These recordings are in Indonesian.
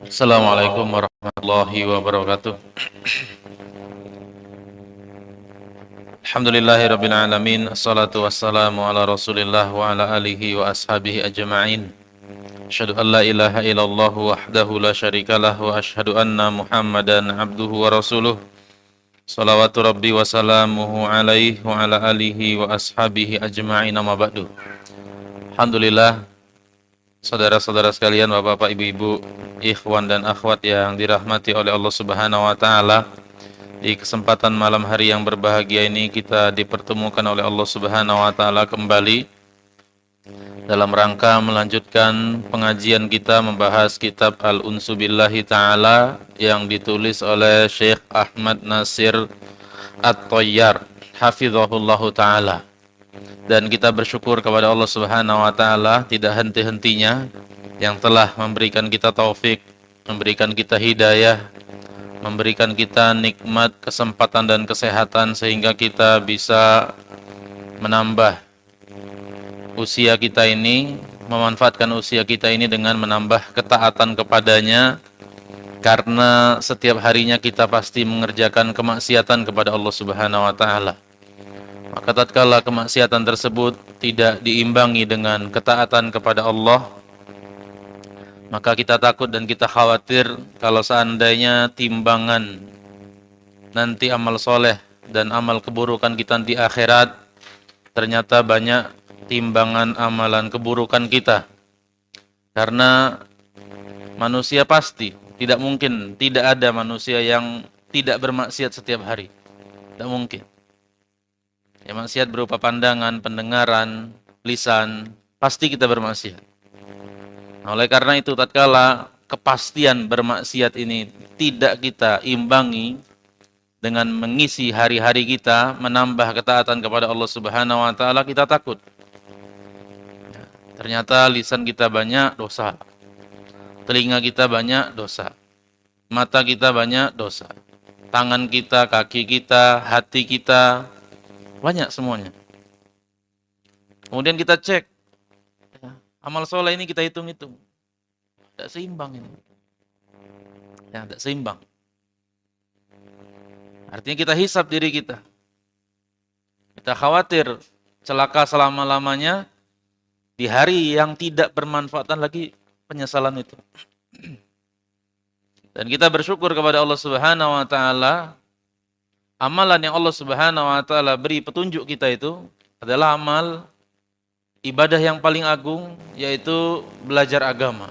Assalamualaikum warahmatullahi wabarakatuh. Alhamdulillahirabbil alamin. Assalatu wassalamu ala Rasulillah wa ala alihi wa ashabihi ajma'in. Asyhadu an la ilaha illallah wahdahu la syarikalah wa asyhadu anna Muhammadan abduhu wa rasuluh. Shalawatu rabbi wa salamuhu alaihi wa ala alihi wa ashabihi ajma'in, amma ba'du. Alhamdulillah, saudara-saudara sekalian, bapak-bapak, ibu-ibu, ikhwan dan akhwat yang dirahmati oleh Allah Subhanahu wa taala. Di kesempatan malam hari yang berbahagia ini kita dipertemukan oleh Allah Subhanahu wa taala kembali dalam rangka melanjutkan pengajian kita membahas kitab Al-Unsu Billahi Ta'ala yang ditulis oleh Syekh Ahmad Nasir At-Tayyar hafizahullahu ta'ala. Dan kita bersyukur kepada Allah Subhanahu wa taala tidak henti-hentinya yang telah memberikan kita taufik, memberikan kita hidayah, memberikan kita nikmat, kesempatan dan kesehatan sehingga kita bisa menambah usia kita ini, memanfaatkan usia kita ini dengan menambah ketaatan kepadanya, karena setiap harinya kita pasti mengerjakan kemaksiatan kepada Allah Subhanahu wa taala. Maka tatkala kemaksiatan tersebut tidak diimbangi dengan ketaatan kepada Allah, maka kita takut dan kita khawatir kalau seandainya timbangan nanti amal soleh dan amal keburukan kita di akhirat ternyata banyak timbangan amalan keburukan kita. Karena manusia pasti, tidak mungkin tidak ada manusia yang tidak bermaksiat setiap hari. Tidak mungkin. Ya, maksiat berupa pandangan, pendengaran, lisan, pasti kita bermaksiat. Nah, oleh karena itu, tatkala kepastian bermaksiat ini tidak kita imbangi dengan mengisi hari-hari kita, menambah ketaatan kepada Allah Subhanahu wa taala, kita takut. Ya, ternyata lisan kita banyak dosa, telinga kita banyak dosa, mata kita banyak dosa, tangan kita, kaki kita, hati kita, banyak semuanya. Kemudian kita cek, ya, amal soleh ini kita hitung-hitung, tidak seimbang ini, ya, tidak seimbang. Artinya kita hisap diri kita. Kita khawatir celaka selama-lamanya, di hari yang tidak bermanfaatan lagi penyesalan itu. Dan kita bersyukur kepada Allah Subhanahu wa taala. Amalan yang Allah Subhanahu wa taala beri petunjuk kita itu adalah amal ibadah yang paling agung, yaitu belajar agama.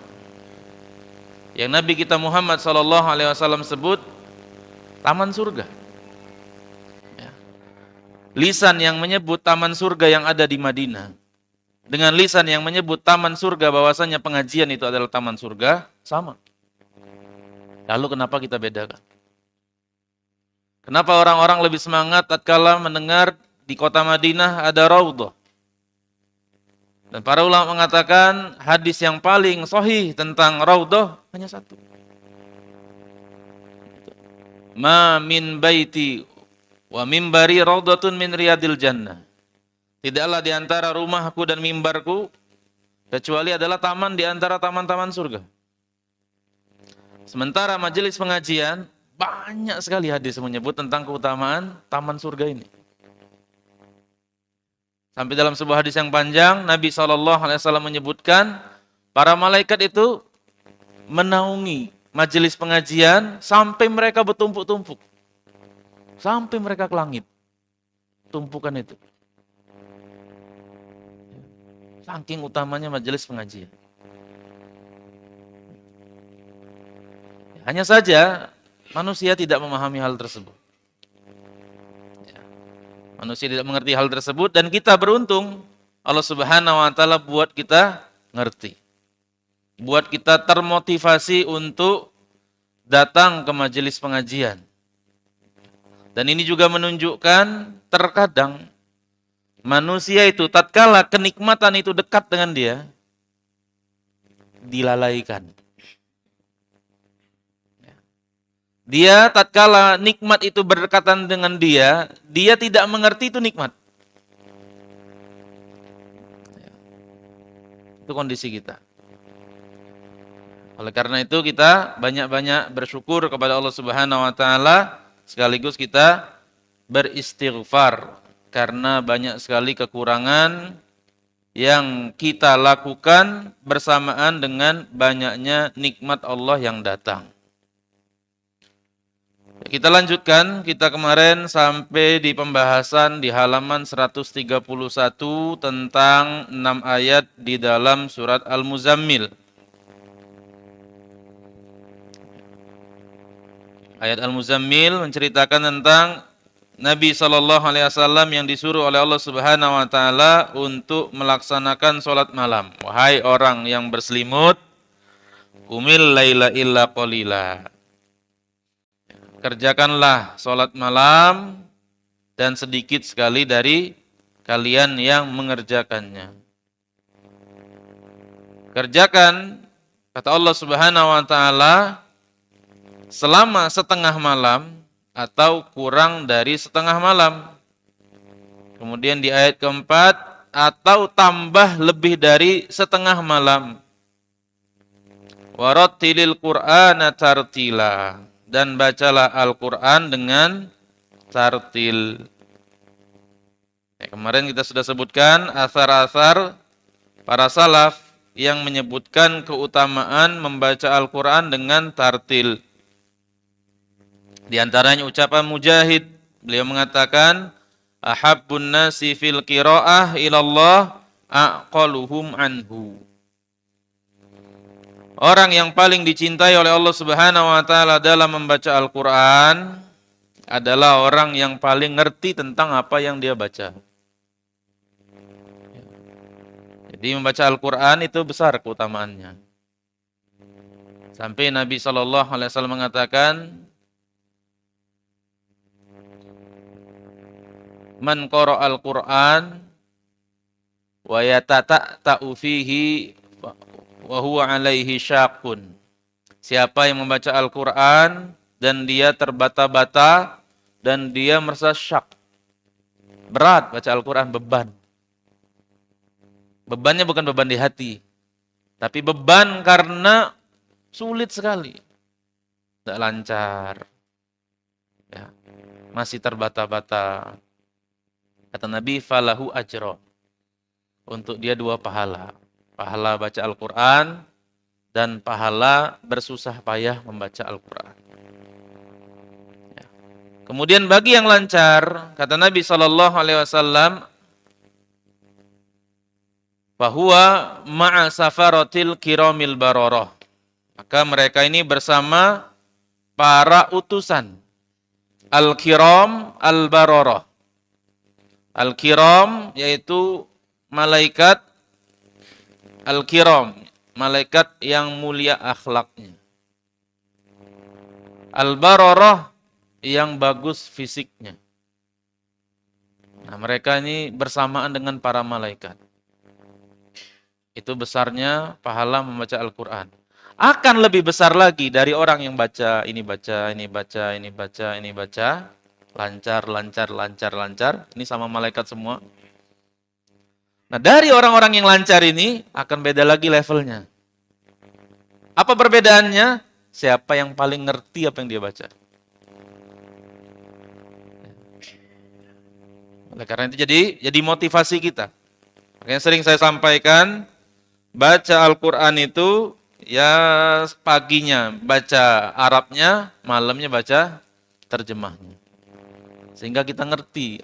Yang Nabi kita Muhammad sallallahu alaihi wasallam sebut taman surga. Ya. Lisan yang menyebut taman surga yang ada di Madinah dengan lisan yang menyebut taman surga bahwasanya pengajian itu adalah taman surga sama. Lalu kenapa kita bedakan? Kenapa orang-orang lebih semangat tatkala mendengar di kota Madinah ada raudhah? Dan para ulama mengatakan hadis yang paling sahih tentang raudhah hanya satu. Ma min baiti wa mimbari raudhatun min riyadil jannah. Tidaklah di antara rumahku dan mimbarku kecuali adalah taman di antara taman-taman surga. Sementara majelis pengajian banyak sekali hadis menyebut tentang keutamaan taman surga ini. Sampai dalam sebuah hadis yang panjang, Nabi SAW menyebutkan para malaikat itu menaungi majelis pengajian sampai mereka bertumpuk-tumpuk. Sampai mereka ke langit. Tumpukan itu. Saking utamanya majelis pengajian. Hanya saja manusia tidak memahami hal tersebut. Manusia tidak mengerti hal tersebut dan kita beruntung Allah Subhanahu wa taala buat kita ngerti. Buat kita termotivasi untuk datang ke majelis pengajian. Dan ini juga menunjukkan terkadang manusia itu tatkala kenikmatan itu dekat dengan dia dilalaikan. Dia tatkala nikmat itu berdekatan dengan dia tidak mengerti itu nikmat. Itu kondisi kita. Oleh karena itu kita banyak-banyak bersyukur kepada Allah Subhanahu wa taala, sekaligus kita beristighfar karena banyak sekali kekurangan yang kita lakukan bersamaan dengan banyaknya nikmat Allah yang datang. Kita lanjutkan, kita kemarin sampai di pembahasan di halaman 131 tentang 6 ayat di dalam surat Al-Muzammil. Ayat Al-Muzammil menceritakan tentang Nabi SAW yang disuruh oleh Allah Subhanahu wa taala untuk melaksanakan sholat malam. Wahai orang yang berselimut, qumil laila illa qalila. Kerjakanlah sholat malam dan sedikit sekali dari kalian yang mengerjakannya. Kerjakan, kata Allah Subhanahu wa taala, selama setengah malam atau kurang dari setengah malam. Kemudian di ayat keempat, atau tambah lebih dari setengah malam. Warattilil Qur'ana tartila, dan bacalah Al-Quran dengan tartil. Kemarin kita sudah sebutkan asar-asar para salaf yang menyebutkan keutamaan membaca Al-Quran dengan tartil. Di antaranya ucapan Mujahid, beliau mengatakan, ahabbun nasi fil qiraah ilallah aqaluhum anhu. Orang yang paling dicintai oleh Allah Subhanahu wa taala dalam membaca Al-Qur'an adalah orang yang paling ngerti tentang apa yang dia baca. Jadi membaca Al-Qur'an itu besar keutamaannya. Sampai Nabi SAW mengatakan, man qara'al Qur'an wa yatata'u fihi wa huwa 'alaihi syaqqun. Siapa yang membaca Al-Qur'an dan dia terbata-bata dan dia merasa syak. Berat baca Al-Qur'an, beban. Bebannya bukan beban di hati, tapi beban karena sulit sekali. Tidak lancar. Ya, masih terbata-bata. Kata Nabi, falahu ajra. Untuk dia 2 pahala. Pahala baca Al-Quran dan pahala bersusah payah membaca Al-Quran. Ya. Kemudian bagi yang lancar, kata Nabi SAW, bahwa ma'a safaratil kiramil bararah. Maka mereka ini bersama para utusan. Al-kiram al-bararah. Al-kiram yaitu malaikat al-kiram, malaikat yang mulia akhlaknya. Al-bararah yang bagus fisiknya. Nah, mereka ini bersamaan dengan para malaikat. Itu besarnya pahala membaca Al-Quran. Akan lebih besar lagi dari orang yang baca, ini baca, ini baca, ini baca, ini baca. Lancar, lancar, lancar, lancar. Ini sama malaikat semua. Nah, dari orang-orang yang lancar ini akan beda lagi levelnya. Apa perbedaannya? Siapa yang paling ngerti apa yang dia baca. Oleh karena itu jadi motivasi kita. Makanya sering saya sampaikan, baca Al-Quran itu ya paginya baca Arabnya, malamnya baca terjemahnya. Sehingga kita ngerti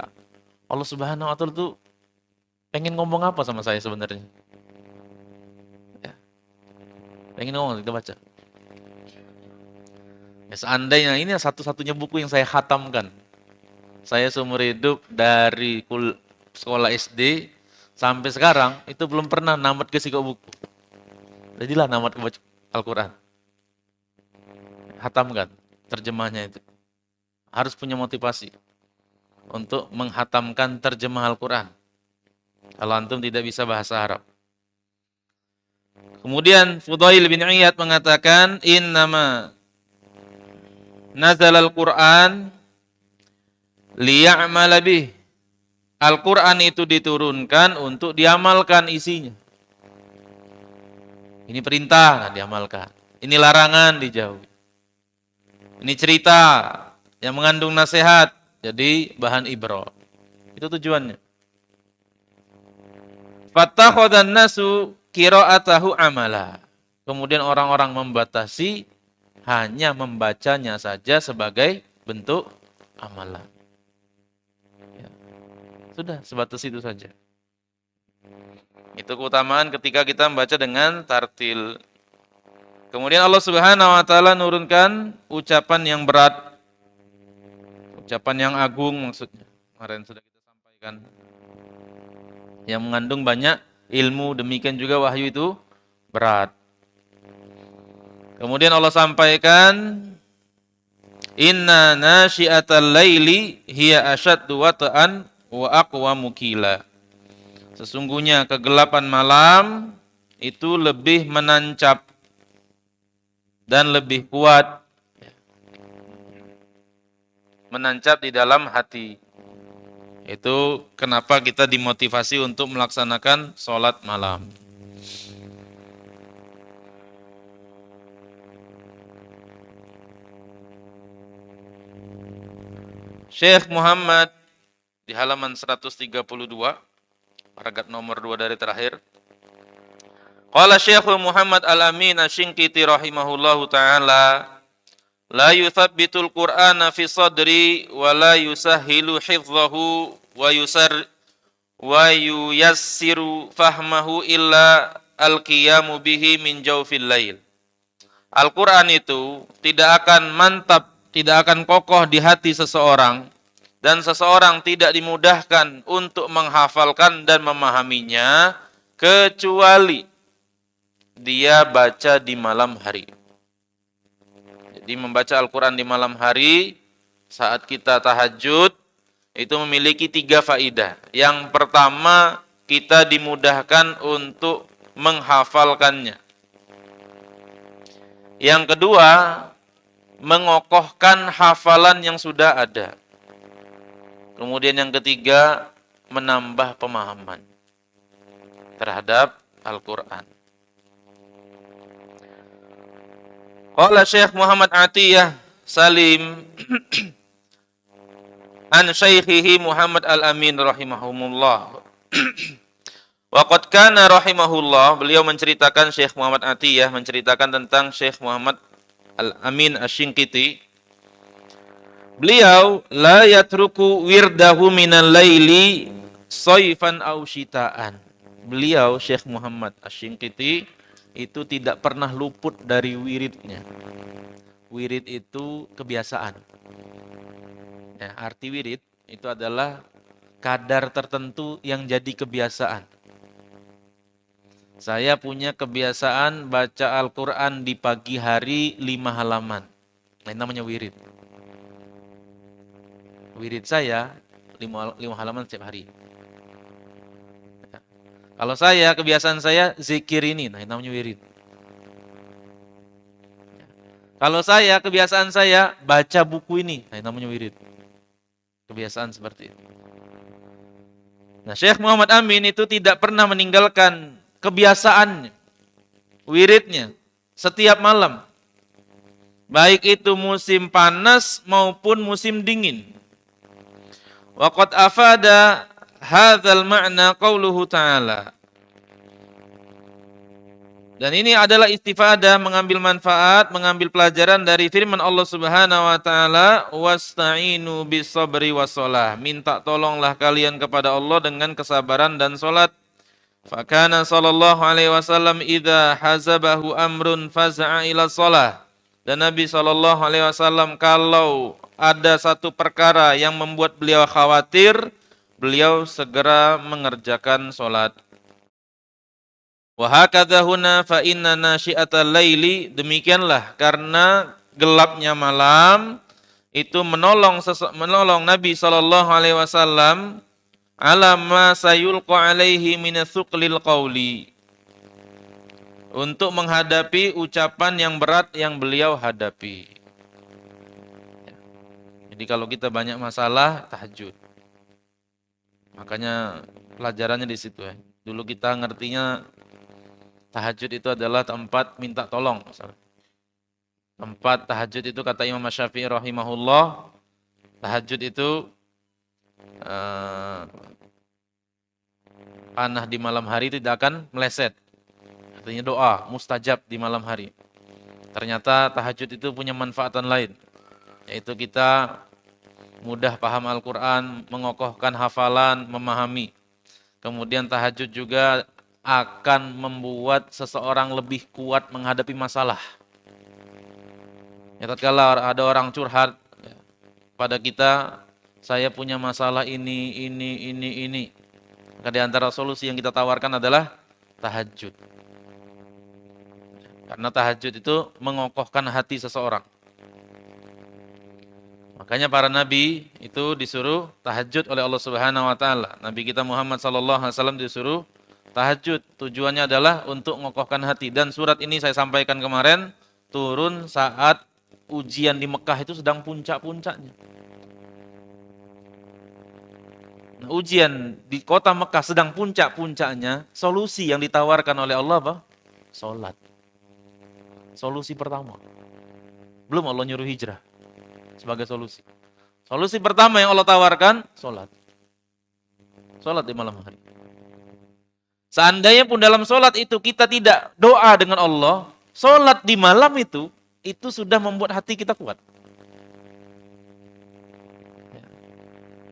Allah Subhanahu wa taala itu pengen ngomong apa sama saya sebenarnya. Ya. Pengen ngomong, kita baca. Ya, seandainya ini satu-satunya buku yang saya khatamkan. Saya seumur hidup dari sekolah SD sampai sekarang itu belum pernah namat ke siko buku. Jadilah namat ke baca Al-Quran. Khatamkan terjemahnya itu. Harus punya motivasi untuk menghatamkan terjemah Al-Quran. Kalau antum tidak bisa bahasa Arab. Kemudian Fudail bin Iyad mengatakan, innama nazalal Quran liya'mala bih. Al-Quran itu diturunkan untuk diamalkan isinya. Ini perintah, diamalkan. Ini larangan dijauhi. Ini cerita yang mengandung nasihat, jadi bahan ibrah. Itu tujuannya. Fattakhadhan nasu qira'atahu amala. Kemudian orang-orang membatasi hanya membacanya saja sebagai bentuk amalan. Ya. Sudah, sebatas itu saja. Itu keutamaan ketika kita membaca dengan tartil. Kemudian Allah Subhanahu wa taala nurunkan ucapan yang berat. Ucapan yang agung maksudnya. Kemarin sudah kita sampaikan. Yang mengandung banyak ilmu, demikian juga wahyu itu berat. Kemudian Allah sampaikan, inna nasyi'atal laili hiya asyaddu wata'an wa aqwamu qila. Sesungguhnya kegelapan malam itu lebih menancap dan lebih kuat, menancap di dalam hati. Itu kenapa kita dimotivasi untuk melaksanakan sholat malam. Syekh Muhammad di halaman 132, paragraf nomor 2 dari terakhir. Qala Syekh Muhammad Al-Amin Asy-Shinqiti rahimahullahu taala, la yuthabbitul Qur'ana fi sadri wa la yusahhilu hifdhahu wa yuyassiru fahmahu illa al-qiyamu bihi min jawfil lail. Al-Qur'an itu tidak akan mantap, tidak akan kokoh di hati seseorang, dan seseorang tidak dimudahkan untuk menghafalkan dan memahaminya kecuali dia baca di malam hari. Jadi membaca Al-Quran di malam hari saat kita tahajud itu memiliki 3 faidah. Yang pertama, kita dimudahkan untuk menghafalkannya. Yang kedua, mengokohkan hafalan yang sudah ada. Kemudian yang ketiga, menambah pemahaman terhadap Al-Quran. Qala Syekh Muhammad Atiyah Salim an Syaikhihi Muhammad Al-Amin rahimahumullah. Wa qad kana rahimahullah, beliau menceritakan, Syekh Muhammad Atiyah menceritakan tentang Syekh Muhammad Al-Amin Asy-Shinqiti. Beliau la yatruku wirdahu minal laili sayfan aw shitaan. Beliau Syekh Muhammad Asy-Shinqiti itu tidak pernah luput dari wiridnya. Wirid itu kebiasaan. Ya, arti wirid itu adalah kadar tertentu yang jadi kebiasaan. Saya punya kebiasaan baca Al-Quran di pagi hari 5 halaman. Nah, ini namanya wirid. Wirid saya 5 halaman setiap hari. Ya. Kalau saya, kebiasaan saya zikir ini. Nah, ini namanya wirid. Ya. Kalau saya, kebiasaan saya baca buku ini. Nah, ini namanya wirid. Kebiasaan seperti itu. Nah, Syekh Muhammad Amin itu tidak pernah meninggalkan kebiasaannya, wiridnya, setiap malam. Baik itu musim panas maupun musim dingin. Wa qad afada hadzal ma'na qauluhu ta'ala. Dan ini adalah istifadah, mengambil manfaat, mengambil pelajaran dari firman Allah Subhanahu wa taala, wasta'inu bis-sabri was-shalah. Minta tolonglah kalian kepada Allah dengan kesabaran dan salat. Fakana sallallahu alaihi wasallam idza hazabahu amrun faza'a ila shalah. Dan Nabi sallallahu alaihi wasallam kalau ada satu perkara yang membuat beliau khawatir, beliau segera mengerjakan salat. Wa hakadha huna fa inna nasyi'atal laili, demikianlah karena gelapnya malam itu menolong Nabi sallallahu alaihi wasallam ala ma sayulqa alaihi minatsuqlil qauli, untuk menghadapi ucapan yang berat yang beliau hadapi. Jadi kalau kita banyak masalah, tahajud. Makanya pelajarannya di situ ya. Dulu kita ngertinya tahajud itu adalah tempat minta tolong. Tempat tahajud itu kata Imam Syafi'i rahimahullah, tahajud itu panah di malam hari tidak akan meleset. Artinya doa mustajab di malam hari. Ternyata tahajud itu punya manfaatan lain, yaitu kita mudah paham Al-Quran, mengokohkan hafalan, memahami. Kemudian tahajud juga akan membuat seseorang lebih kuat menghadapi masalah. Ya, tatkala ada orang curhat pada kita, saya punya masalah ini. Maka di antara solusi yang kita tawarkan adalah tahajud. Karena tahajud itu mengokohkan hati seseorang. Makanya para nabi itu disuruh tahajud oleh Allah Subhanahu wa taala. Nabi kita Muhammad sallallahu alaihi wasallam disuruh tahajud. Tujuannya adalah untuk mengokohkan hati. Dan surat ini saya sampaikan kemarin turun saat ujian di Mekah itu sedang puncak-puncaknya. Nah, ujian di kota Mekah sedang puncak-puncaknya, solusi yang ditawarkan oleh Allah apa? Salat. Solusi pertama. Belum Allah nyuruh hijrah sebagai solusi. Solusi pertama yang Allah tawarkan, salat. Salat di malam hari. Seandainya pun dalam salat itu kita tidak doa dengan Allah, salat di malam itu sudah membuat hati kita kuat.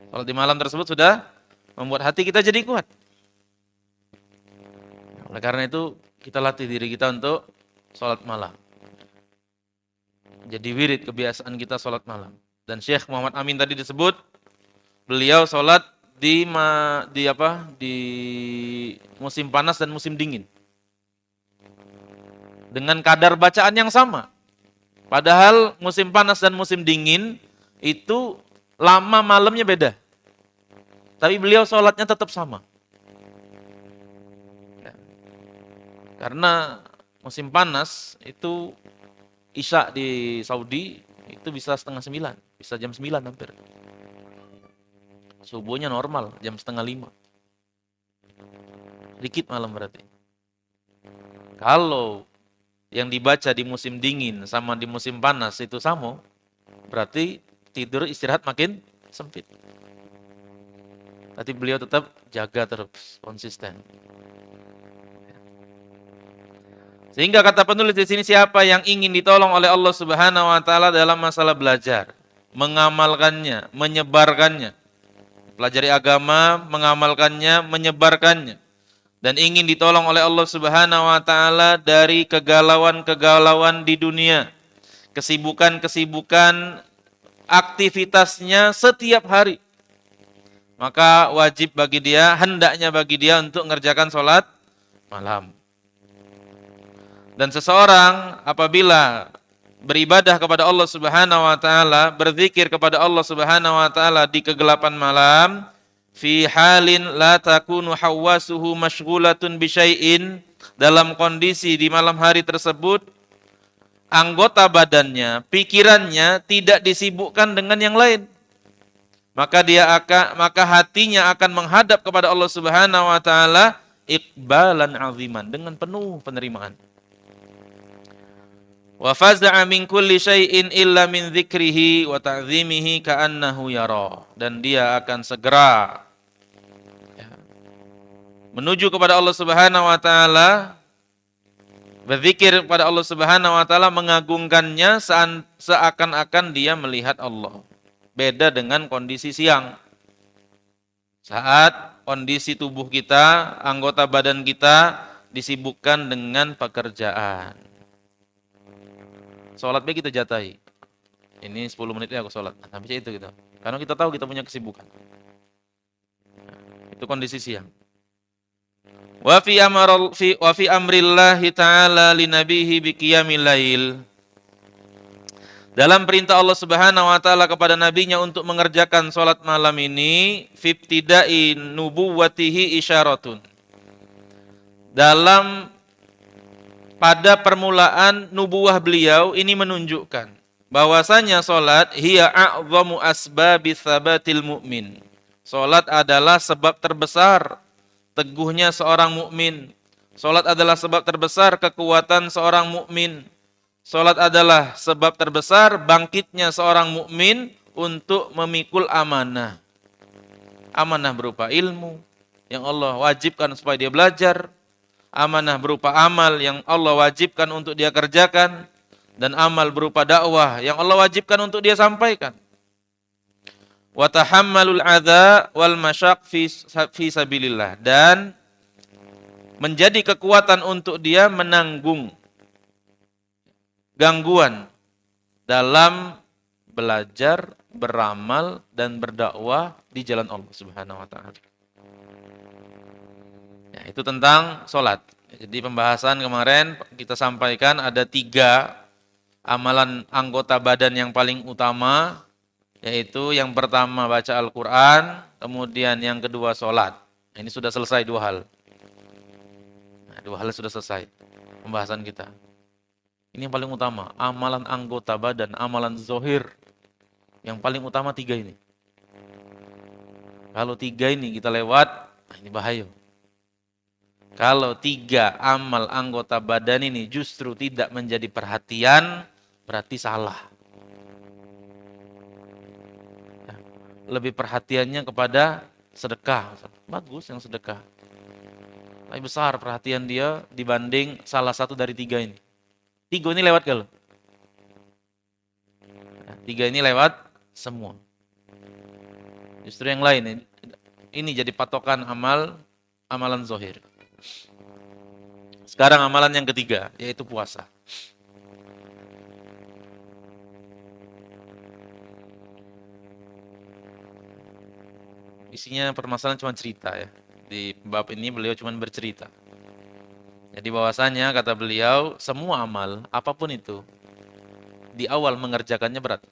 Salat di malam tersebut sudah membuat hati kita jadi kuat. Oleh karena itu, kita latih diri kita untuk salat malam. Jadi wirid kebiasaan kita salat malam. Dan Syekh Muhammad Amin tadi disebut, beliau salat di musim panas dan musim dingin. Dengan kadar bacaan yang sama. Padahal musim panas dan musim dingin itu lama malamnya beda. Tapi beliau sholatnya tetap sama. Karena musim panas itu Isya di Saudi itu bisa 8:30, bisa jam 9 hampir. Subuhnya normal, jam 4:30. Dikit malam berarti. Kalau yang dibaca di musim dingin sama di musim panas itu sama, berarti tidur istirahat makin sempit. Tapi beliau tetap jaga terus, konsisten. Sehingga kata penulis di sini, siapa yang ingin ditolong oleh Allah Subhanahu wa taala dalam masalah belajar, mengamalkannya, menyebarkannya. Pelajari agama, mengamalkannya, menyebarkannya. Dan ingin ditolong oleh Allah Subhanahu wa taala dari kegalauan-kegalauan di dunia, kesibukan-kesibukan aktivitasnya setiap hari. Maka wajib bagi dia, hendaknya bagi dia untuk mengerjakan sholat malam. Dan seseorang apabila beribadah kepada Allah Subhanahu wa taala, berzikir kepada Allah Subhanahu wa taala di kegelapan malam, fi halin la takunu hawasuhu mashghulatun bi syai'in, dalam kondisi di malam hari tersebut anggota badannya, pikirannya tidak disibukkan dengan yang lain. Maka hatinya akan menghadap kepada Allah Subhanahu wa taala iqbalan aziman, dengan penuh penerimaan. Wa faza'a min kulli syai'in illa min dzikrihi wa ta'zimihi ka'annahu yara, dan dia akan segera menuju kepada Allah Subhanahu wa taala, berzikir kepada Allah Subhanahu wa taala, mengagungkannya seakan-akan dia melihat Allah. Beda dengan kondisi siang. Saat kondisi tubuh kita, anggota badan kita disibukkan dengan pekerjaan. Sholat baik kita jatahi. Ini 10 menitnya aku sholat. Habis itu gitu. Karena kita tahu kita punya kesibukan. Itu kondisi siang. Wa fi amrillahi ta'ala li nabihi bi qiyamil lail. Dalam perintah Allah Subhanahu wa taala kepada nabinya untuk mengerjakan salat malam ini, fibtida'i nubuwwatihi isyaratun. Pada permulaan nubuwah beliau ini menunjukkan bahwasanya salat hiya a'zamu asbabi tsabatil mu'min. Salat adalah sebab terbesar teguhnya seorang mukmin. Salat adalah sebab terbesar kekuatan seorang mukmin. Salat adalah sebab terbesar bangkitnya seorang mukmin untuk memikul amanah. Amanah berupa ilmu yang Allah wajibkan supaya dia belajar, amanah berupa amal yang Allah wajibkan untuk dia kerjakan, dan amal berupa dakwah yang Allah wajibkan untuk dia sampaikan. Wa tahammalul adza wal masyaq fi sabilillah, dan menjadi kekuatan untuk dia menanggung gangguan dalam belajar, beramal, dan berdakwah di jalan Allah Subhanahu wa taala. Ya, itu tentang sholat. Jadi pembahasan kemarin kita sampaikan ada 3 amalan anggota badan yang paling utama, yaitu yang pertama baca Al-Quran, kemudian yang kedua sholat. Nah, ini sudah selesai 2 hal. Nah, 2 hal sudah selesai pembahasan kita. Ini yang paling utama, amalan anggota badan, amalan zohir. Yang paling utama 3 ini. Kalau 3 ini kita lewat, nah ini bahaya. Kalau 3 amal anggota badan ini justru tidak menjadi perhatian, berarti salah. Lebih perhatiannya kepada sedekah. Bagus yang sedekah. Lebih besar perhatian dia dibanding salah satu dari 3 ini. 3 ini lewat kalau? 3 ini lewat semua. Justru yang lain ini jadi patokan amalan zohir. Sekarang amalan yang ketiga, yaitu puasa. Isinya permasalahan cuma cerita ya. Di bab ini beliau cuma bercerita. Jadi bahwasanya kata beliau, semua amal, apapun itu, di awal mengerjakannya berat.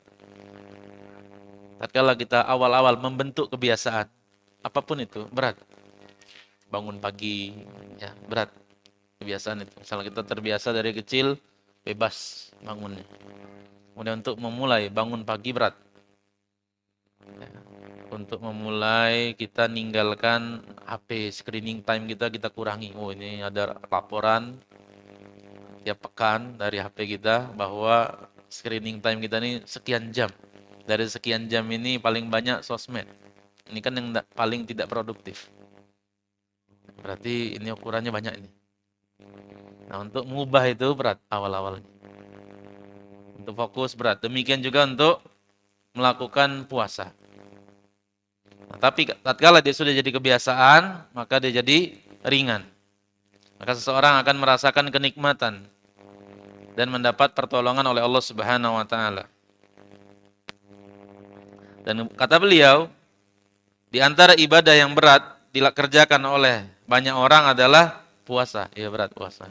Tatkala kita awal-awal membentuk kebiasaan, apapun itu, berat. Bangun pagi, ya berat. Kebiasaan itu. Misalnya kita terbiasa dari kecil, bebas bangunnya. Kemudian untuk memulai bangun pagi berat. Ya. Untuk memulai kita ninggalkan HP, screening time kita kurangi. Oh ini ada laporan tiap pekan dari HP kita bahwa screening time kita ini sekian jam. Dari sekian jam ini paling banyak sosmed. Ini kan yang paling tidak produktif. Berarti ini ukurannya banyak ini. Nah untuk mengubah itu berat awal-awalnya. Untuk fokus berat. Demikian juga untuk melakukan puasa. Nah, tapi tatkala dia sudah jadi kebiasaan, maka dia jadi ringan. Maka seseorang akan merasakan kenikmatan dan mendapat pertolongan oleh Allah Subhanahu wa taala. Dan kata beliau, di antara ibadah yang berat dikerjakan oleh banyak orang adalah puasa. Ya berat puasa.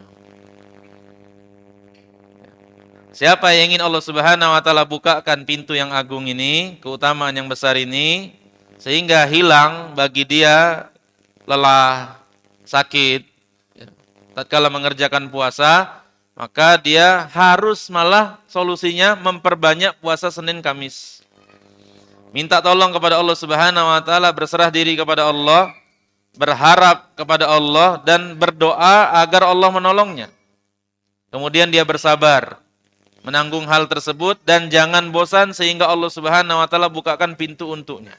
Siapa yang ingin Allah Subhanahu wa taala bukakan pintu yang agung ini, keutamaan yang besar ini, sehingga hilang bagi dia lelah, sakit, tatkala mengerjakan puasa, maka dia harus malah solusinya memperbanyak puasa Senin Kamis. Minta tolong kepada Allah Subhanahu wa taala, berserah diri kepada Allah, berharap kepada Allah dan berdoa agar Allah menolongnya. Kemudian dia bersabar menanggung hal tersebut dan jangan bosan sehingga Allah Subhanahu wa taala bukakan pintu untuknya.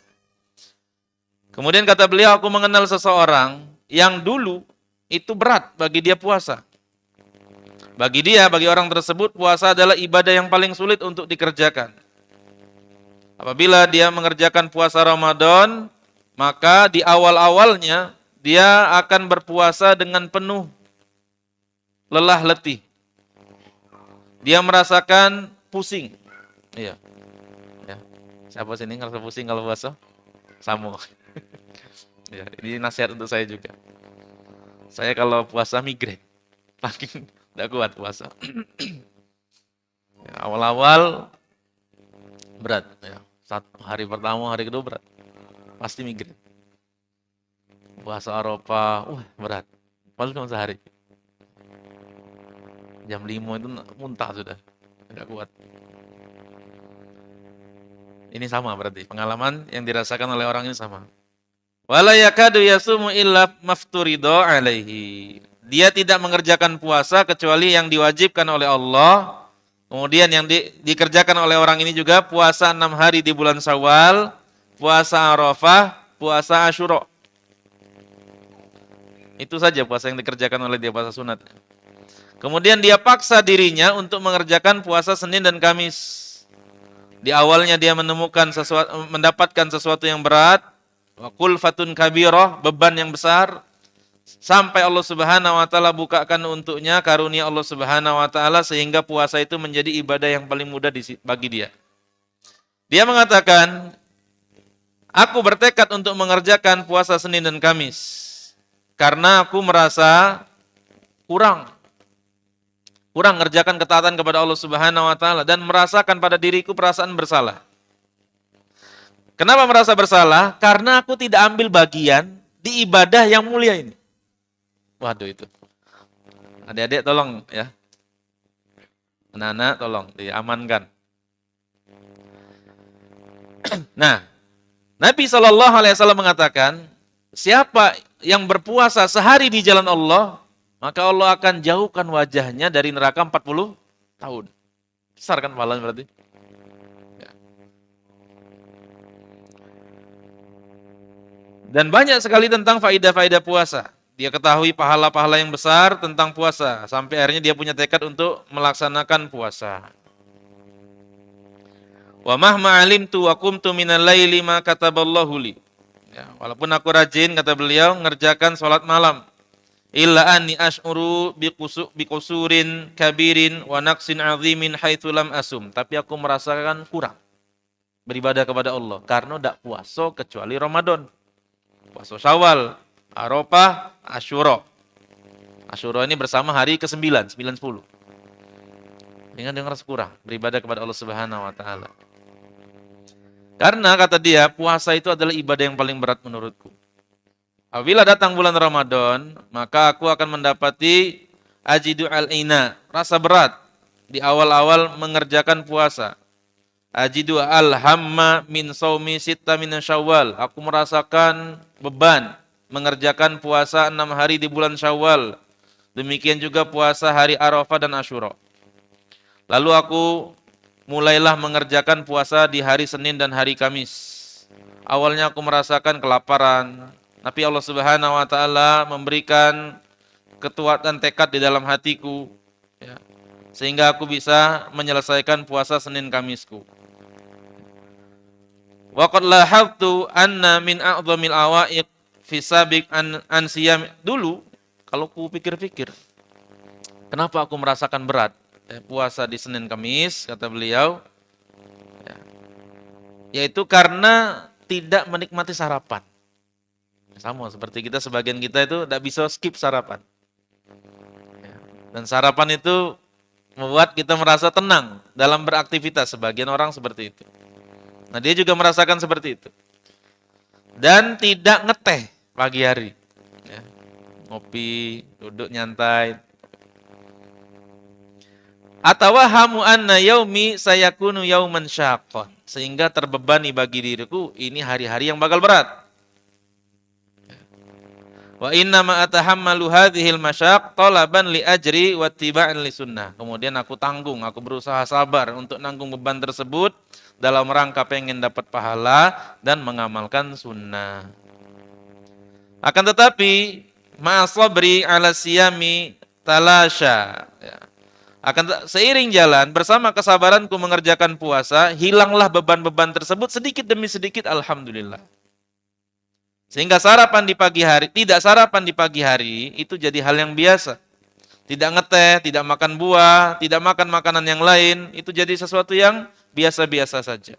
Kemudian kata beliau, aku mengenal seseorang yang dulu itu berat bagi dia puasa. Bagi dia, bagi orang tersebut, puasa adalah ibadah yang paling sulit untuk dikerjakan. Apabila dia mengerjakan puasa Ramadan, maka di awal-awalnya dia akan berpuasa dengan penuh lelah letih. Dia merasakan pusing. Iya. Ya. Siapa sini ngerasa pusing kalau puasa? Samu. Ya, ini nasihat untuk saya juga. Saya kalau puasa migrain. Makin tidak kuat puasa. Ya, awal-awal berat. Ya. Hari pertama, hari kedua berat. Pasti migrain. Puasa Arafah, berat. Paling cuma sehari. Jam 5 itu muntah sudah. Tidak kuat. Ini sama berarti. Pengalaman yang dirasakan oleh orang ini sama. Wala yakadu yasumu illa mafturido alaihi. Dia tidak mengerjakan puasa kecuali yang diwajibkan oleh Allah Kemudian yang dikerjakan oleh orang ini juga puasa 6 hari di bulan Syawal, puasa Arafah, puasa Asyura. Itu saja puasa yang dikerjakan oleh dia, puasa sunat. Kemudian dia paksa dirinya untuk mengerjakan puasa Senin dan Kamis. Di awalnya dia mendapatkan sesuatu yang berat, wa kulfatun kabirah, beban yang besar, sampai Allah Subhanahu wa taala bukakan untuknya karunia Allah Subhanahu wa taala sehingga puasa itu menjadi ibadah yang paling mudah bagi dia. Dia mengatakan, aku bertekad untuk mengerjakan puasa Senin dan Kamis karena aku merasa kurang ngerjakan ketaatan kepada Allah Subhanahu wa taala dan merasakan pada diriku perasaan bersalah. Kenapa merasa bersalah? Karena aku tidak ambil bagian di ibadah yang mulia ini. Waduh itu. Adik-adik tolong ya. Anak-anak tolong diamankan. Nah, Nabi SAW mengatakan, siapa yang berpuasa sehari di jalan Allah, maka Allah akan jauhkan wajahnya dari neraka 40 tahun. Besar kan pahalanya berarti? Ya. Dan banyak sekali tentang faidah-faidah puasa. Dia ketahui pahala-pahala yang besar tentang puasa. Sampai akhirnya dia punya tekad untuk melaksanakan puasa. Wa mahma alimtu wa qumtu minal laili ma kataballahu li. Ya, walaupun aku rajin, kata beliau, ngerjakan sholat malam. Illa anni ash'uru biqusurin kabirin wa naqsin azimin haitsu lam asum. Tapi aku merasakan kurang beribadah kepada Allah karena tidak puasa kecuali Ramadan. Puasa Syawal, Arafah, Asyura. Asyura ini bersama hari ke-9, 9 10. Dengan dia ngerasa kurang beribadah kepada Allah Subhanahu wa taala. Karena kata dia, puasa itu adalah ibadah yang paling berat menurutku. Apabila datang bulan Ramadan, maka aku akan mendapati ajidu al-ina, rasa berat di awal-awal mengerjakan puasa. Ajidu al-hamma min saumi sitta min Syawal. Aku merasakan beban mengerjakan puasa 6 hari di bulan Syawal. Demikian juga puasa hari Arafah dan Asyura. Lalu aku mulailah mengerjakan puasa di hari Senin dan hari Kamis. Awalnya aku merasakan kelaparan, tapi Allah Subhanahu wa taala memberikan kekuatan tekad di dalam hatiku, ya, sehingga aku bisa menyelesaikan puasa Senin Kamisku. Wa qad lahadtu anna min a'dhamil awaiq fi sabiq an siyam. Dulu kalau ku pikir-pikir, kenapa aku merasakan berat puasa di Senin Kamis, kata beliau, ya, yaitu karena tidak menikmati sarapan. Sama seperti kita, sebagian kita itu tidak bisa skip sarapan. Dan sarapan itu membuat kita merasa tenang dalam beraktivitas. Sebagian orang seperti itu. Nah, dia juga merasakan seperti itu. Dan tidak ngeteh pagi hari. Ya. Ngopi, duduk nyantai. Atawahamu anna yaumi sayakunu yauman syaqqan. Sehingga terbebani bagi diriku, ini hari-hari yang bakal berat. Wa inna ma atahammalu hadhil masyaq talaban li ajri wa tiba'an li sunnah. Kemudian aku tanggung, aku berusaha sabar untuk nanggung beban tersebut dalam rangka pengen dapat pahala dan mengamalkan sunnah. Akan tetapi ma'asabri ala siyami talasha. Seiring jalan bersama kesabaranku mengerjakan puasa, hilanglah beban-beban tersebut sedikit demi sedikit, alhamdulillah. Sehingga tidak sarapan di pagi hari itu jadi hal yang biasa. Tidak ngeteh, tidak makan buah, tidak makan makanan yang lain, itu jadi sesuatu yang biasa-biasa saja.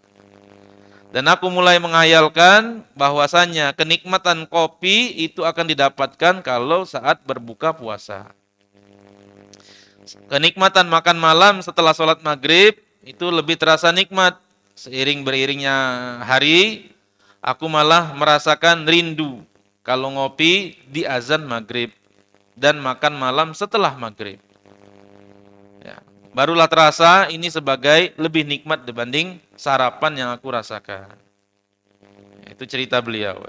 Dan aku mulai menghayalkan bahwasannya kenikmatan kopi itu akan didapatkan kalau saat berbuka puasa. Kenikmatan makan malam setelah sholat maghrib itu lebih terasa nikmat. Seiring beriringnya hari, aku malah merasakan rindu kalau ngopi di azan maghrib dan makan malam setelah maghrib. Ya, barulah terasa ini sebagai lebih nikmat dibanding sarapan yang aku rasakan. Itu cerita beliau.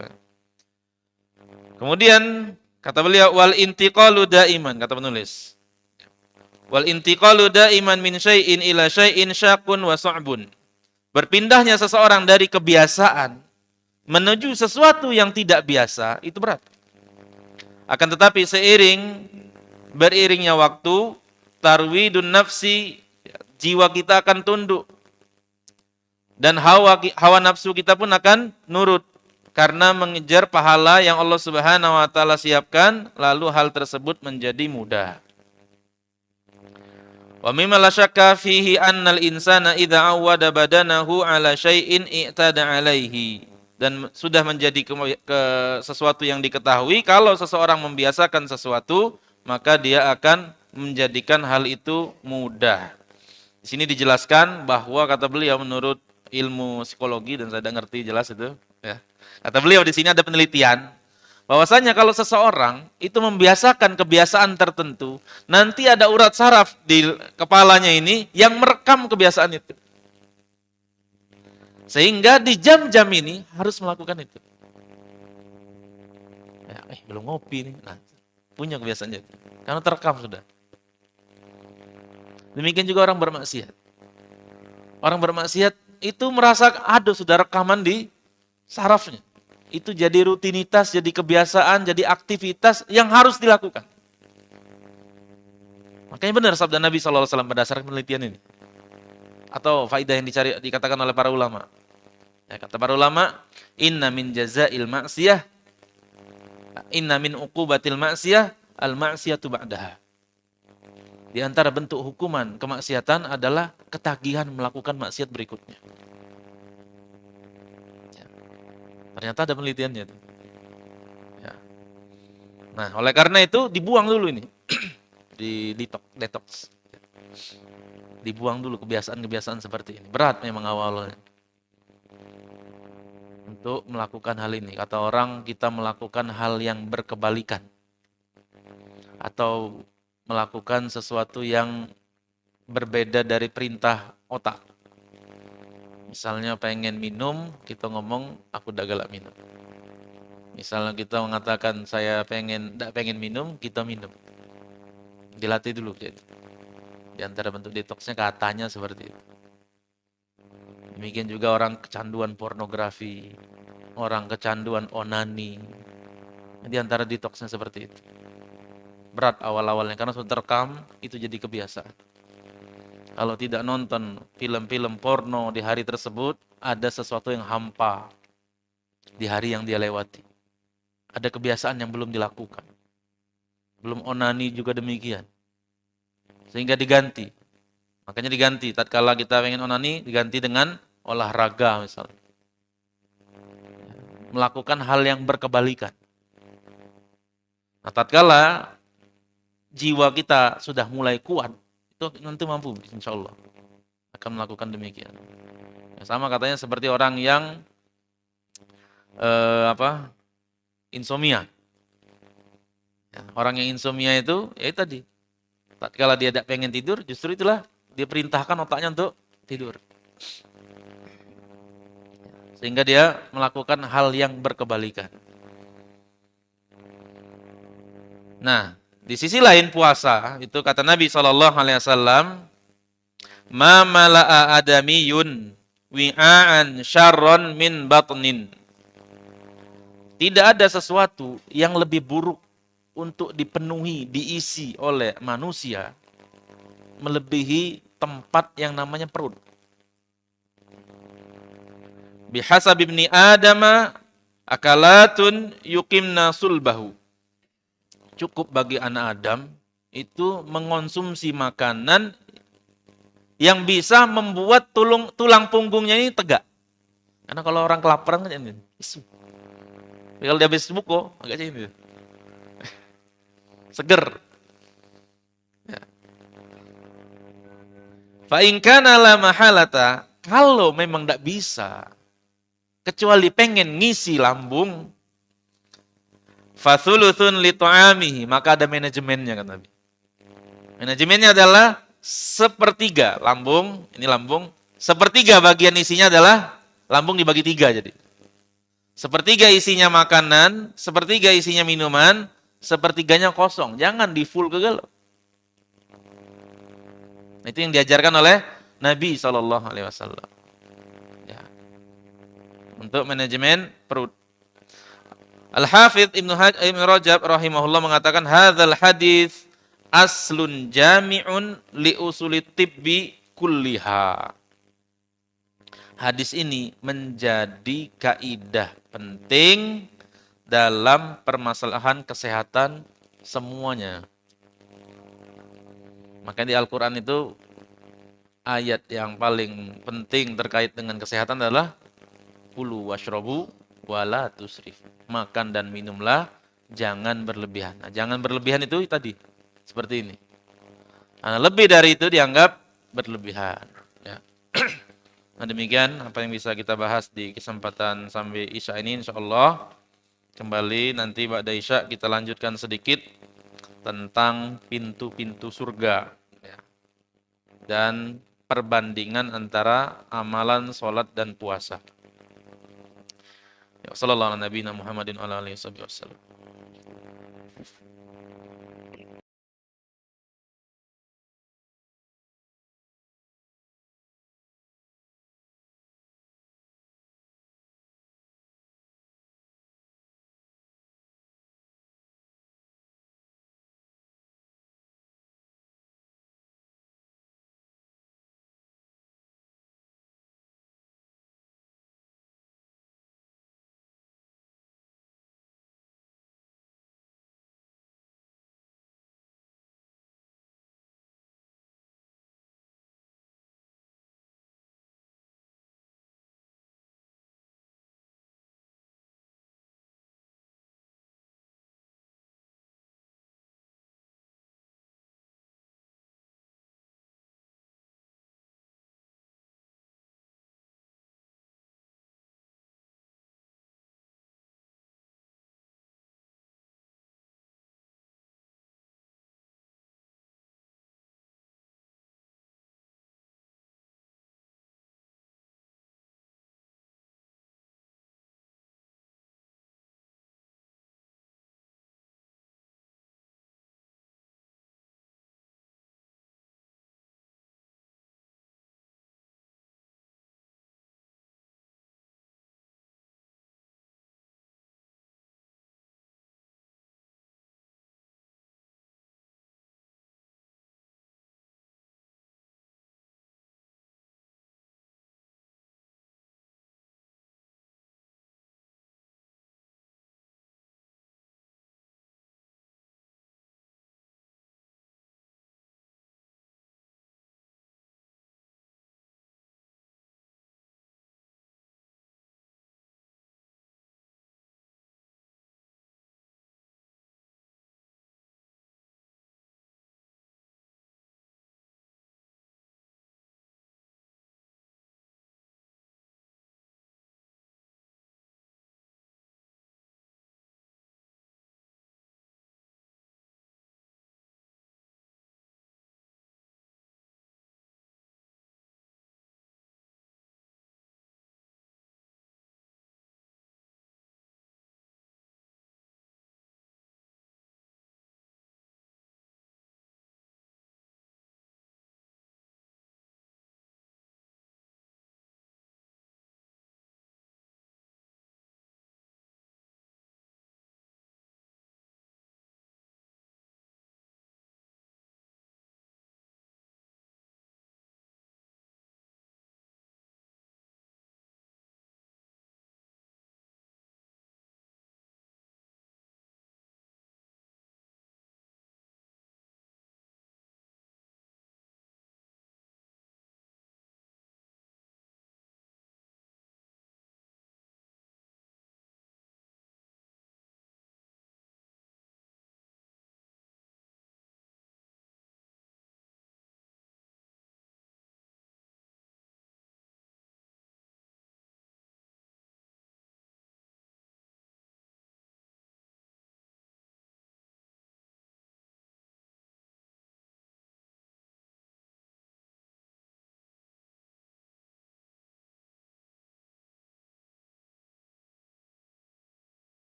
Kemudian kata beliau, wal intiqalu daiman, kata penulis. Wal intiqalu daiman min syai'in ila syai'in syaqun wa su'bun. Berpindahnya seseorang dari kebiasaan menuju sesuatu yang tidak biasa itu berat. Akan tetapi beriringnya waktu, tarwidun nafsi, jiwa kita akan tunduk dan hawa nafsu kita pun akan nurut karena mengejar pahala yang Allah Subhanahu wa taala siapkan, lalu hal tersebut menjadi mudah. Wa mimma la syakka fihi annal insana idza awwada badanahu ala syai'in i'tada alaihi. Dan sudah menjadi sesuatu yang diketahui, kalau seseorang membiasakan sesuatu, maka dia akan menjadikan hal itu mudah. Di sini dijelaskan bahwa kata beliau menurut ilmu psikologi, dan saya tidak ngerti jelas itu, ya. Kata beliau di sini ada penelitian bahwasanya kalau seseorang itu membiasakan kebiasaan tertentu, nanti ada urat saraf di kepalanya ini yang merekam kebiasaan itu. Sehingga di jam-jam ini harus melakukan itu. Ya, belum ngopi nih. Nah, punya kebiasaannya itu. Karena terekam sudah. Demikian juga orang bermaksiat. Orang bermaksiat itu merasa aduh sudah rekaman di sarafnya. Itu jadi rutinitas, jadi kebiasaan, jadi aktivitas yang harus dilakukan. Makanya benar sabda Nabi SAW berdasarkan penelitian ini. Atau faidah yang dikatakan oleh para ulama. Ya, kata para ulama, inna min jazail ma'siyah, inna min uqubatil ma'siyah, al-ma'siyatu ba'daha. Di antara bentuk hukuman kemaksiatan adalah ketagihan melakukan maksiat berikutnya. Ya. Ternyata ada penelitiannya. Ya. Nah, oleh karena itu dibuang dulu ini. Di detox. Dibuang dulu kebiasaan-kebiasaan seperti ini. Berat memang awalnya untuk melakukan hal ini. Kata orang, kita melakukan hal yang berkebalikan atau melakukan sesuatu yang berbeda dari perintah otak. Misalnya pengen minum, kita ngomong aku udah galak minum. Misalnya kita mengatakan saya tidak pengen minum, kita minum. Dilatih dulu jadi. Di antara bentuk detoxnya katanya seperti itu. Demikian juga orang kecanduan pornografi, orang kecanduan onani. Di antara detoxnya seperti itu. Berat awal-awalnya karena sudah terekam, itu jadi kebiasaan. Kalau tidak nonton film-film porno di hari tersebut, ada sesuatu yang hampa di hari yang dia lewati. Ada kebiasaan yang belum dilakukan. Belum onani juga demikian. Sehingga diganti. Makanya diganti. Tatkala kita pengen onani, diganti dengan olahraga misalnya. Melakukan hal yang berkebalikan. Nah, tatkala jiwa kita sudah mulai kuat, itu nanti mampu, insya Allah akan melakukan demikian. Sama katanya seperti orang yang insomnia. Ya, orang yang insomnia itu, ya tadi. Tatkala dia tidak pengen tidur, justru itulah dia perintahkan otaknya untuk tidur. Sehingga dia melakukan hal yang berkebalikan. Nah, di sisi lain puasa, itu kata Nabi SAW, ma mala'a adamiyun wi'aan syarron min batnin. Tidak ada sesuatu yang lebih buruk untuk dipenuhi, diisi oleh manusia melebihi tempat yang namanya perut. Bihasab ibni Adama akalatun yuqimna sulbahu. Cukup bagi anak Adam itu mengonsumsi makanan yang bisa membuat tulang punggungnya ini tegak. Karena kalau orang kelaparan kan ini isu. Kalau dia habis buko agak ini. Seger. Ya. Fa in kana la mahalata, kalau memang tidak bisa kecuali pengen ngisi lambung, fathuluthun li ta'amihi, maka ada manajemennya kan Nabi. Manajemennya adalah sepertiga lambung, ini lambung, sepertiga bagian isinya adalah lambung dibagi tiga jadi. Sepertiga isinya makanan, sepertiga isinya minuman, sepertiganya kosong. Jangan di full ke galau. Itu yang diajarkan oleh Nabi SAW. Ya, untuk manajemen perut. Al-Hafidz Ibnu Rajab rahimahullah mengatakan hadzal hadis aslun jami'un li usulit tibbi kulliha. Hadis ini menjadi kaidah penting dalam permasalahan kesehatan semuanya. Maka di Al-Qur'an itu ayat yang paling penting terkait dengan kesehatan adalah kulu washrobu wala tusrif. Makan dan minumlah, jangan berlebihan. Nah, jangan berlebihan itu tadi seperti ini. Nah, lebih dari itu dianggap berlebihan. Ya. Nah, demikian apa yang bisa kita bahas di kesempatan sampai Isya ini, insyaallah. Kembali nanti ba'da Isya kita lanjutkan sedikit tentang pintu-pintu surga. Ya. Dan perbandingan antara amalan sholat dan puasa. Ya, sallallahu ala nabiyina Muhammadin wa ala alihi wasallam.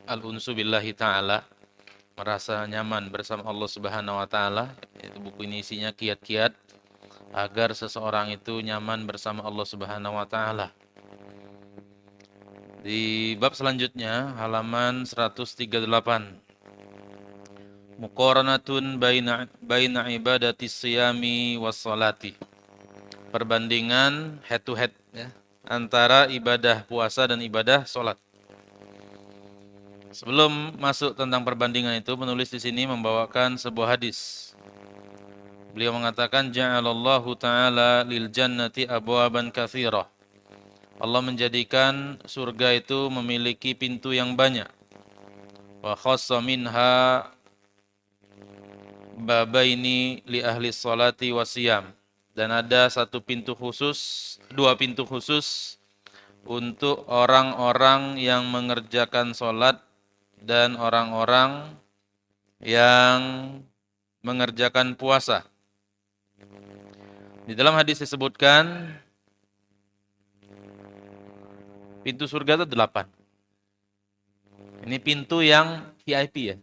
Al-Unsu Billahi Ta'ala, merasa nyaman bersama Allah Subhanahu wa taala. Itu buku ini isinya kiat-kiat agar seseorang itu nyaman bersama Allah Subhanahu wa taala. Di bab selanjutnya halaman 138. Muqaranatun baina ibadati siyami was salati. Perbandingan head to head ya, antara ibadah puasa dan ibadah salat. Sebelum masuk tentang perbandingan itu, penulis di sini membawakan sebuah hadis. Beliau mengatakan ja'alallahu ta'ala lil jannati abwaban katsirah. Allah menjadikan surga itu memiliki pintu yang banyak. Wa khassa minha babaini li ahli sholati wasiyam. Dan ada dua pintu khusus untuk orang-orang yang mengerjakan sholat dan orang-orang yang mengerjakan puasa. Di dalam hadis disebutkan pintu surga itu 8. Ini pintu yang VIP ya.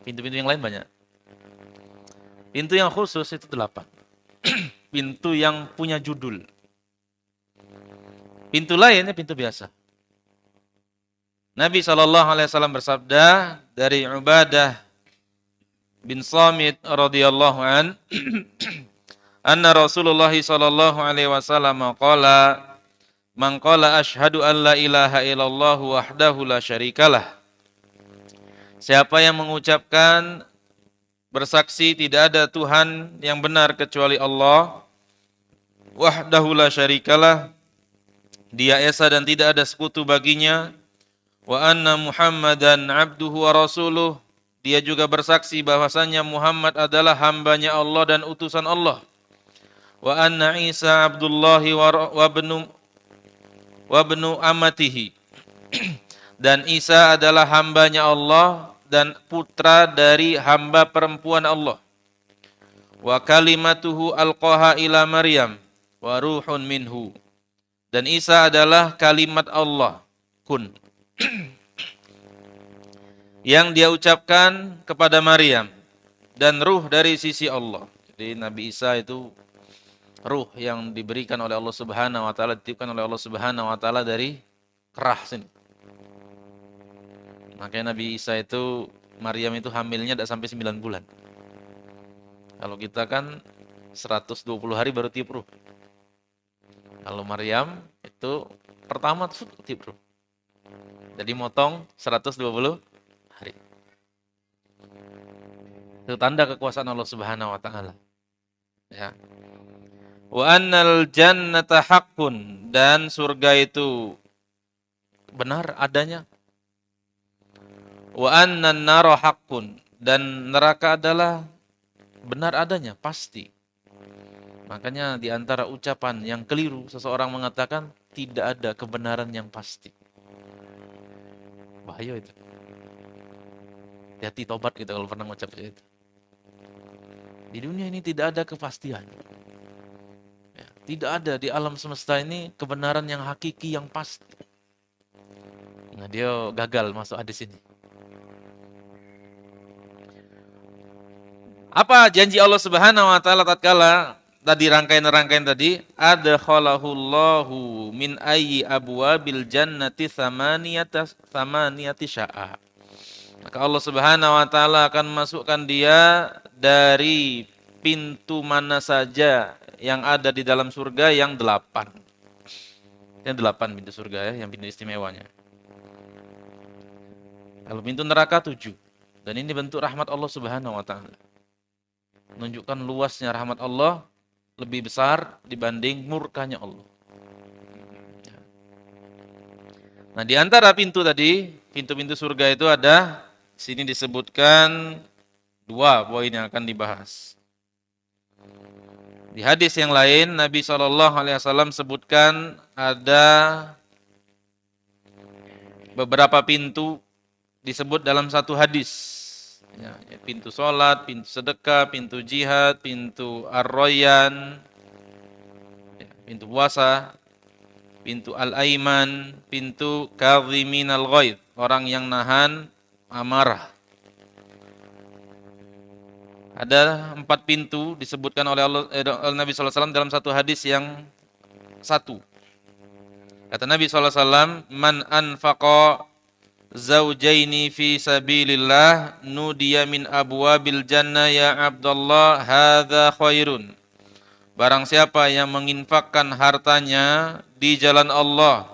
Pintu-pintu yang lain banyak. Pintu yang khusus itu 8. Pintu yang punya judul. Pintu lainnya pintu biasa. Nabi SAW bersabda dari Ubadah bin Samit radhiyallahu an, anna Rasulullah SAW qala, man qala asyhadu an la ilaha illallah wahdahu la syarikalah. Siapa yang mengucapkan bersaksi tidak ada Tuhan yang benar kecuali Allah, wahdahu la syarikalah, dia esa dan tidak ada sekutu baginya, wa anna Muhammadan abduhu wa rasuluh, dia juga bersaksi bahwasanya Muhammad adalah hambanya Allah dan utusan Allah, wa anna Isa abdullahi wa bnu amatihi, dan Isa adalah hambanya Allah dan putra dari hamba perempuan Allah. Wa kalimatuhu alqaha ila Maryam wa ruhun minhu. Dan Isa adalah kalimat Allah, kun, yang dia ucapkan kepada Maryam, dan ruh dari sisi Allah. Jadi Nabi Isa itu ruh yang diberikan oleh Allah Subhanahu wa taala, ditiupkan oleh Allah Subhanahu wa taala dari kerah sini. Makanya Nabi Isa itu, Maryam itu hamilnya tidak sampai 9 bulan. Kalau kita kan 120 hari baru tiup ruh. Kalau Maryam itu pertama tiup ruh. Jadi motong 120 hari. Itu tanda kekuasaan Allah Subhanahu wa taala. Ya. Wa annal jannata haqqun, dan surga itu benar adanya. Wa annan nara haqqun, dan neraka adalah benar adanya, pasti. Makanya di antara ucapan yang keliru seseorang mengatakan tidak ada kebenaran yang pasti. Bahaya itu. Hati tobat kita kalau pernah mengucap itu. Di dunia ini tidak ada kepastian. Ya, tidak ada di alam semesta ini kebenaran yang hakiki yang pasti. Nah, dia gagal masuk hadis ini. Apa janji Allah Subhanahu wa taala tatkala tadi rangkaian tadi, adkhalahullahu min ayyi abwabil jannati thamaniyati sya'a. Maka Allah Subhanahu wa taala akan masukkan dia dari pintu mana saja yang ada di dalam surga yang 8. Yang 8 pintu surga ya, yang pintu istimewanya. Kalau pintu neraka 7. Dan ini bentuk rahmat Allah Subhanahu wa taala. Menunjukkan luasnya rahmat Allah lebih besar dibanding murkanya Allah. Nah, di antara pintu tadi, pintu-pintu surga itu ada, sini disebutkan 2 poin yang akan dibahas. Di hadis yang lain, Nabi SAW sebutkan ada beberapa pintu disebut dalam satu hadis. Ya, pintu sholat, pintu sedekah, pintu jihad, pintu ar-rayyan, ya, pintu puasa, pintu al-aiman, pintu kadhimin al-ghaidh. orang yang nahan amarah. Ada 4 pintu disebutkan oleh Nabi SAW dalam satu hadis yang satu. Kata Nabi SAW, man anfaqa zaujaini fi sabilillah nudiya min abwabil jannah ya Abdullah hadza khairun. Barang siapa yang menginfakkan hartanya di jalan Allah,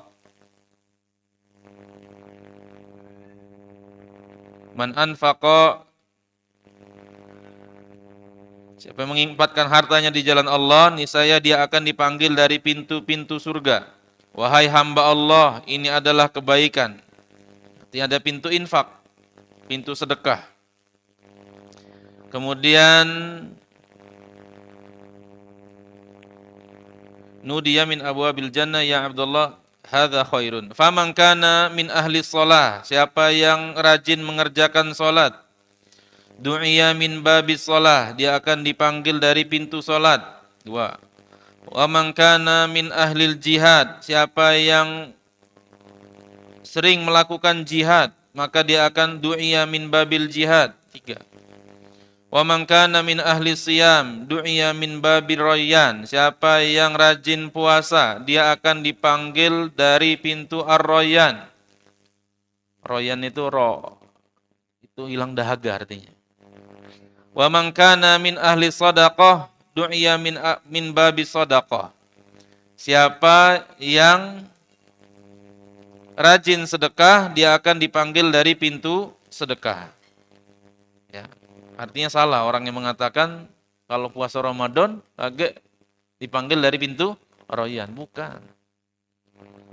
man anfaqa, siapa yang menginfakkan hartanya di jalan Allah, niscaya dia akan dipanggil dari pintu-pintu surga. Wahai hamba Allah, ini adalah kebaikan. Artinya ada pintu infak, pintu sedekah. Kemudian nudiya min abwabil jannah ya Abdullah hadza khairun. Faman kana min ahli shalah, siapa yang rajin mengerjakan salat, du'iya min babis shalah, dia akan dipanggil dari pintu salat. 2. Wa man kana min ahlil jihad, siapa yang sering melakukan jihad, maka dia akan du'iya min babil jihad. 3. Wa man kana min ahli siyam, du'iya min babir rayyan, siapa yang rajin puasa, dia akan dipanggil dari pintu ar-rayyan. Rayyan itu itu hilang dahaga artinya. Wa man kana min ahli shadaqah, du'iya min babi shadaqah. Siapa yang rajin sedekah, dia akan dipanggil dari pintu sedekah. Ya. Artinya salah orang yang mengatakan kalau puasa Ramadan agak dipanggil dari pintu Rayyan. Bukan.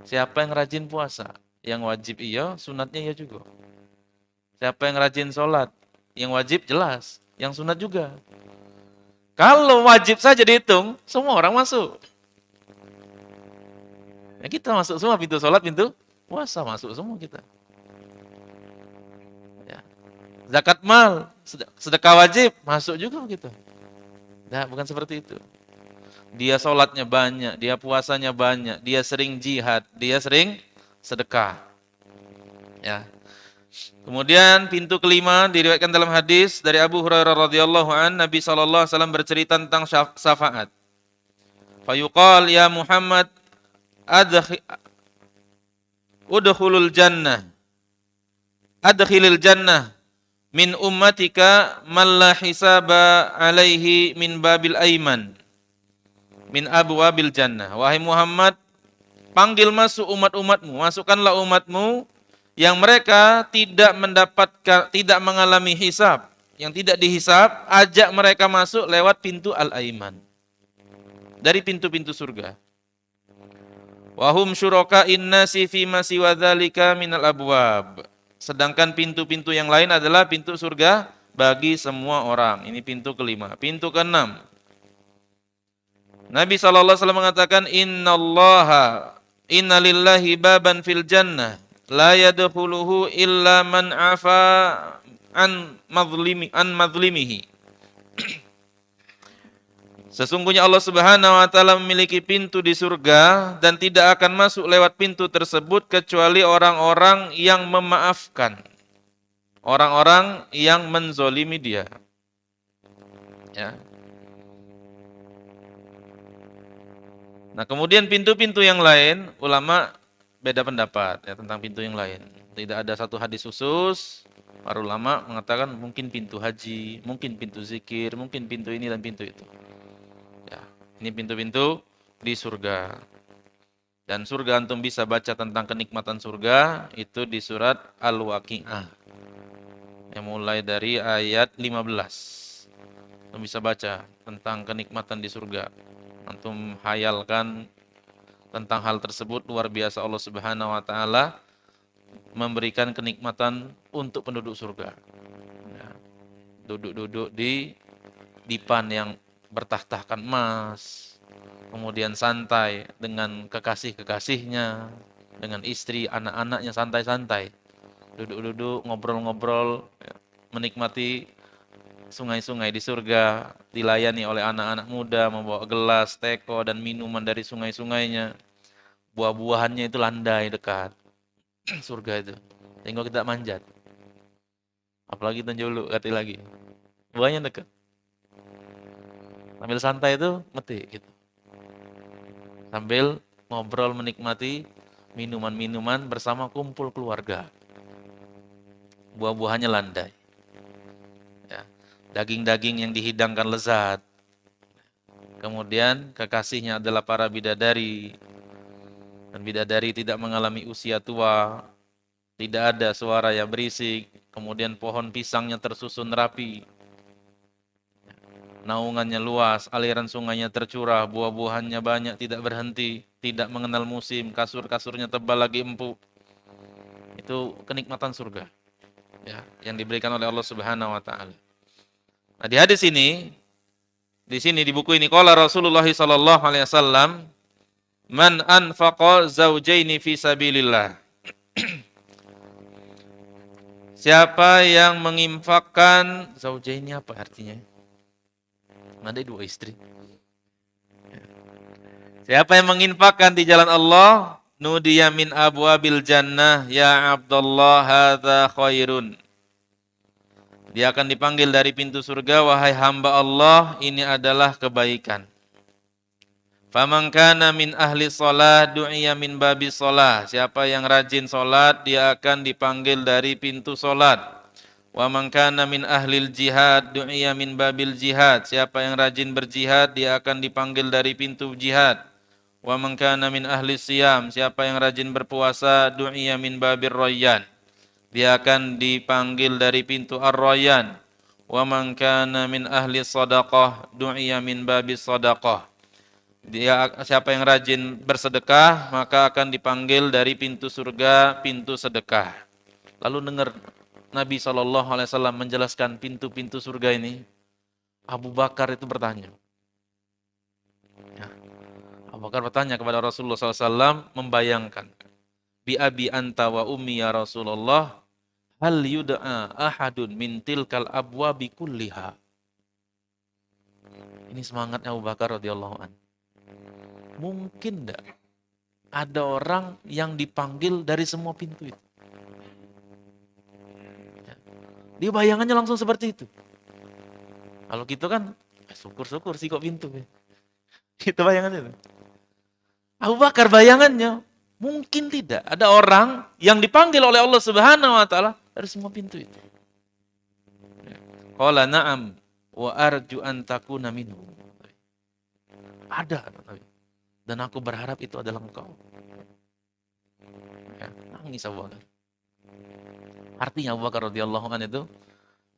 Siapa yang rajin puasa? Yang wajib iya, sunatnya iya juga. Siapa yang rajin sholat? Yang wajib jelas, yang sunat juga. Kalau wajib saja dihitung, semua orang masuk. Ya kita masuk semua, pintu sholat, pintu puasa masuk semua kita. Ya. Zakat mal, sedekah wajib, masuk juga kita. Nah, bukan seperti itu. Dia sholatnya banyak, dia puasanya banyak, dia sering jihad, dia sering sedekah. Ya. Kemudian pintu kelima diriwayatkan dalam hadis dari Abu Hurairah radhiyallahu an, Nabi sallallahu alaihi wasallam bercerita tentang syafaat. Fayuqal ya Muhammad udkhulul jannah. Adkhilil jannah min ummatika man la hisaba alaihi min babil aiman min abwabil jannah. Wahai Muhammad, panggil masuk umat-umatmu, masukkanlah umatmu yang mereka tidak mengalami hisab, yang tidak dihisab, ajak mereka masuk lewat pintu al-aiman, dari pintu-pintu surga. Wahum syuraka'in nasi fi ma siwa dzalika minal abwab. Sedangkan pintu-pintu yang lain adalah pintu surga bagi semua orang. Ini pintu kelima. Pintu keenam, Nabi sallallahu alaihi wasallam mengatakan inna lillahi baban fil jannah la yadkhuluhu illa man afa an madlimihi. Sesungguhnya Allah Subhanahu wa taala memiliki pintu di surga dan tidak akan masuk lewat pintu tersebut kecuali orang-orang yang memaafkan, orang-orang yang menzolimi dia. Ya. Nah, kemudian pintu-pintu yang lain ulama beda pendapat ya tentang pintu yang lain. Tidak ada satu hadis khusus. Para ulama mengatakan mungkin pintu haji, mungkin pintu zikir, mungkin pintu ini dan pintu itu. Ya, ini pintu-pintu di surga. Dan surga antum bisa baca tentang kenikmatan surga itu di surat Al-Waqi'ah. Yang mulai dari ayat 15. Antum bisa baca tentang kenikmatan di surga. Antum hayalkan tentang hal tersebut, luar biasa Allah Subhanahu wa taala memberikan kenikmatan untuk penduduk surga. Ya. Duduk-duduk di dipan yang bertahtakan emas, kemudian santai dengan kekasih-kekasihnya, dengan istri, anak-anaknya santai-santai. Duduk-duduk, ngobrol-ngobrol, ya, menikmati sungai-sungai di surga, dilayani oleh anak-anak muda, membawa gelas, teko, dan minuman dari sungai-sungainya. Buah-buahannya itu landai dekat surga itu. Tengok kita manjat. Apalagi tunjuk kati lagi. Buahnya dekat. Sambil santai itu metik gitu. Sambil ngobrol menikmati minuman-minuman bersama kumpul keluarga. Buah-buahannya landai. Ya. Daging-daging yang dihidangkan lezat. Kemudian kekasihnya adalah para bidadari. Dan bidadari tidak mengalami usia tua. Tidak ada suara yang berisik. Kemudian pohon pisangnya tersusun rapi. Naungannya luas, aliran sungainya tercurah, buah-buahannya banyak, tidak berhenti, tidak mengenal musim, kasur-kasurnya tebal lagi empuk. Itu kenikmatan surga, ya, yang diberikan oleh Allah Subhanahu wa taala. Nah, di hadis ini, di sini di buku ini qala Rasulullah sallallahu alaihi wasallam, "Man anfaqa zaujaini fi sabilillah." Siapa yang menginfakkan zaujaini apa artinya? Ada dua istri. Siapa yang menginfakkan di jalan Allah, nudiya min abwabil jannah, ya Abdullah hadza khairun. Dia akan dipanggil dari pintu surga, wahai hamba Allah, ini adalah kebaikan. Faman kana min ahli shalah du'iya min babi shalah. Siapa yang rajin salat, dia akan dipanggil dari pintu salat. Wa man kana min ahlil jihad du'iya min babil jihad. Siapa yang rajin berjihad, dia akan dipanggil dari pintu jihad. Wa man kana min ahli siyam. Siapa yang rajin berpuasa, du'iya min babir rayyan. Dia akan dipanggil dari pintu ar-rayyan. Wa man kana min ahli sadaqah du'iya min babis sadaqah. Siapa yang rajin bersedekah, maka akan dipanggil dari pintu surga, pintu sedekah. Lalu dengar Nabi SAW menjelaskan pintu-pintu surga ini. Abu Bakar itu bertanya. Ya. Abu Bakar bertanya kepada Rasulullah SAW, membayangkan. Bi abi anta wa ummi ya Rasulullah, hal yud'a ahadun min tilkal abwabi kulliha. Ini semangatnya Abu Bakar radhiyallahu anhu. Mungkin enggak ada orang yang dipanggil dari semua pintu itu? Dia bayangannya langsung seperti itu. Kalau gitu kan, syukur-syukur sih kok pintu. Itu bayangannya. Abu Bakar bayangannya, mungkin tidak ada orang yang dipanggil oleh Allah Subhanahu wa taala dari semua pintu itu. Qala na'am wa arju an takuna minhu. Ada, dan aku berharap itu adalah engkau. Ya, nangis Abu Bakar. Artinya Abu Bakar radhiyallahu anhu itu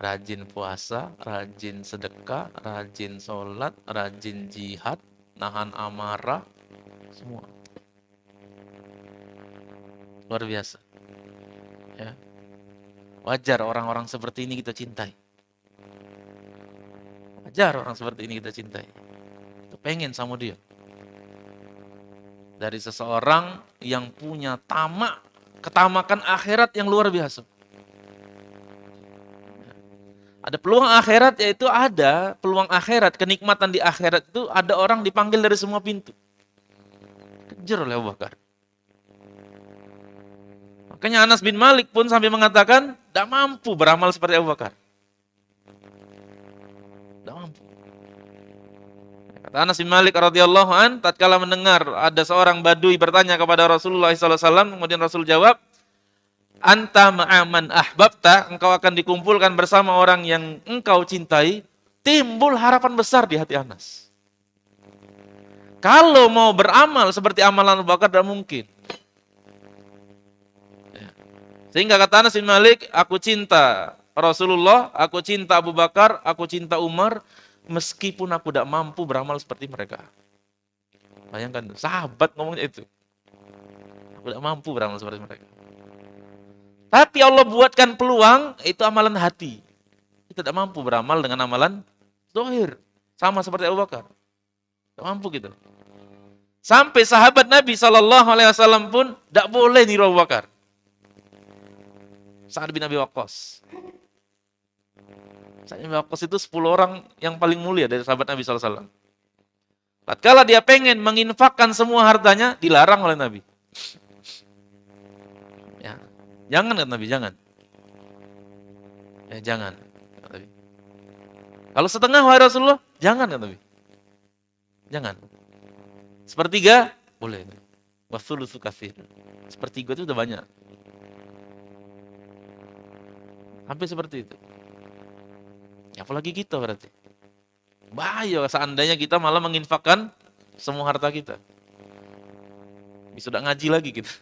rajin puasa, rajin sedekah, rajin sholat, rajin jihad, nahan amarah, semua. Luar biasa. Ya. Wajar orang-orang seperti ini kita cintai. Wajar orang seperti ini kita cintai. Kita pengen sama dia. Dari seseorang yang punya tamak, ketamakan akhirat yang luar biasa. Ada peluang akhirat, yaitu ada peluang akhirat, kenikmatan di akhirat itu ada orang dipanggil dari semua pintu. Kejar oleh Abu Bakar. Makanya Anas bin Malik pun sampai mengatakan, tidak mampu beramal seperti Abu Bakar. Tidak mampu. Kata Anas bin Malik radhiyallahu an, tatkala mendengar ada seorang badui bertanya kepada Rasulullah SAW, kemudian Rasul jawab, anta ma'aman ahbabta, engkau akan dikumpulkan bersama orang yang engkau cintai. Timbul harapan besar di hati Anas. Kalau mau beramal seperti amalan Abu Bakar, tidak mungkin. Sehingga kata Anas bin Malik, aku cinta Rasulullah, aku cinta Abu Bakar, aku cinta Umar, meskipun aku tidak mampu beramal seperti mereka. Bayangkan, sahabat ngomongnya itu. Aku tidak mampu beramal seperti mereka. Tapi Allah buatkan peluang, itu amalan hati. Kita tidak mampu beramal dengan amalan zahir. Sama seperti Abu Bakar. Tidak mampu gitu. Sampai sahabat Nabi SAW pun tidak boleh niru Abu Bakar. Sa'ad bin Abi Waqqas. Sa'ad bin Abi Waqqas itu 10 orang yang paling mulia dari sahabat Nabi SAW. Tatkala dia pengen menginfakkan semua hartanya, dilarang oleh Nabi. Ya. Jangan kata Nabi, jangan. Jangan. Kata Nabi. Kalau setengah wahai Rasulullah, jangan kata Nabi. Jangan. Sepertiga boleh. Wasulusu katsir. Sepertiga itu udah banyak. Hampir seperti itu. Ya, apalagi kita berarti. Bahaya seandainya kita malah menginfakkan semua harta kita. Sudah ngaji lagi kita.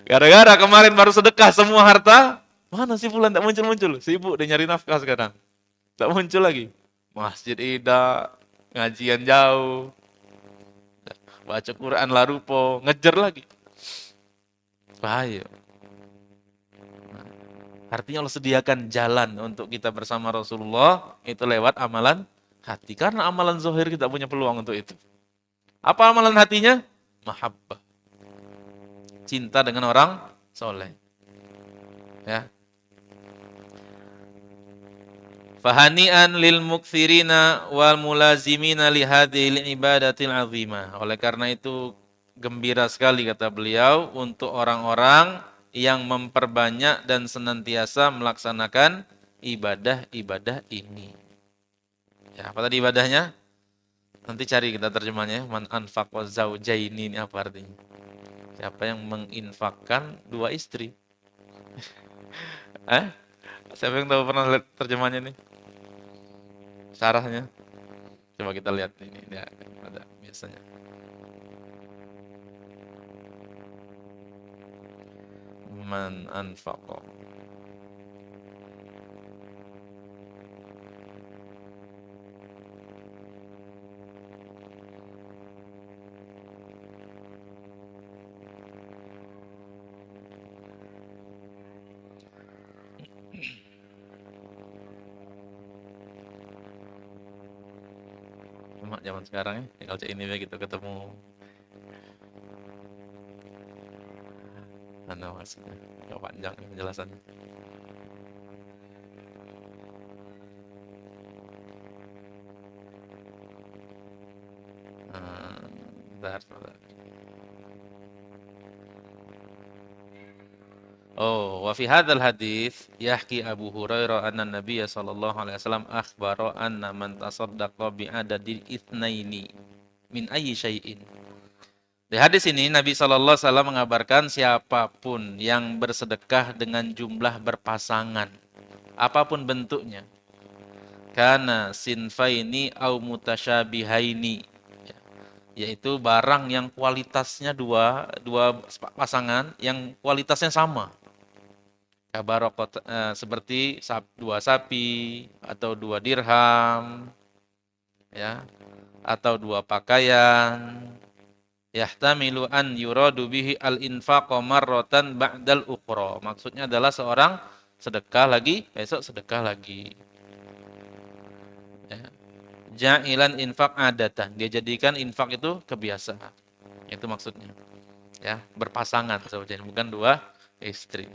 Gara-gara kemarin baru sedekah semua harta, mana si fulan tak muncul-muncul? Sibuk dia nyari nafkah sekarang. Tak muncul lagi. Masjid Ida, ngajian jauh, baca Quran larupo, ngejar lagi. Bahaya. Artinya Allah sediakan jalan untuk kita bersama Rasulullah, itu lewat amalan hati. Karena amalan zahir kita punya peluang untuk itu. Apa amalan hatinya? Mahabbah. Cinta dengan orang soleh. Ya. Fahani'an lil mukthirina wal mulazimina li hadhil ibadatil azimah. Oleh karena itu gembira sekali kata beliau untuk orang-orang yang memperbanyak dan senantiasa melaksanakan ibadah-ibadah ini. Ya, apa tadi ibadahnya? Nanti cari kita terjemahnya. Man anfaqa zaujaini, ini apa artinya? Siapa yang menginfakkan dua istri? Siapa yang tahu pernah lihat terjemahnya nih? Sarahnya? Coba kita lihat ini. Ya, ada biasanya. Man anfaqa. Cuma zaman sekarang ya, tinggal cek ini begitu ketemu. Mana maksudnya? Gak panjang penjelasannya. Bentar. Oh, wa fi hadzal hadits yahki Abu Hurairah anna Nabiy sallallahu alaihi wasallam akhbara anna man tasaddaqa bi adadil itsnaini min ayyi syai'in. Di hadis ini Nabi sallallahu alaihi wasallam mengabarkan siapapun yang bersedekah dengan jumlah berpasangan apapun bentuknya, kana sinfaini au mutasyabihaini, yaitu barang yang kualitasnya dua pasangan yang kualitasnya sama. Kabarokot seperti dua sapi atau dua dirham, ya, atau dua pakaian. Yahtamilu an yuradu bihi al-infaqo marrotan ba'dal ukhra. Maksudnya adalah seorang sedekah lagi, besok sedekah lagi. Ya. Ja'ilan infaq adatan. Dia jadikan infak itu kebiasaan. Itu maksudnya. Ya, berpasangan saja, bukan dua istri.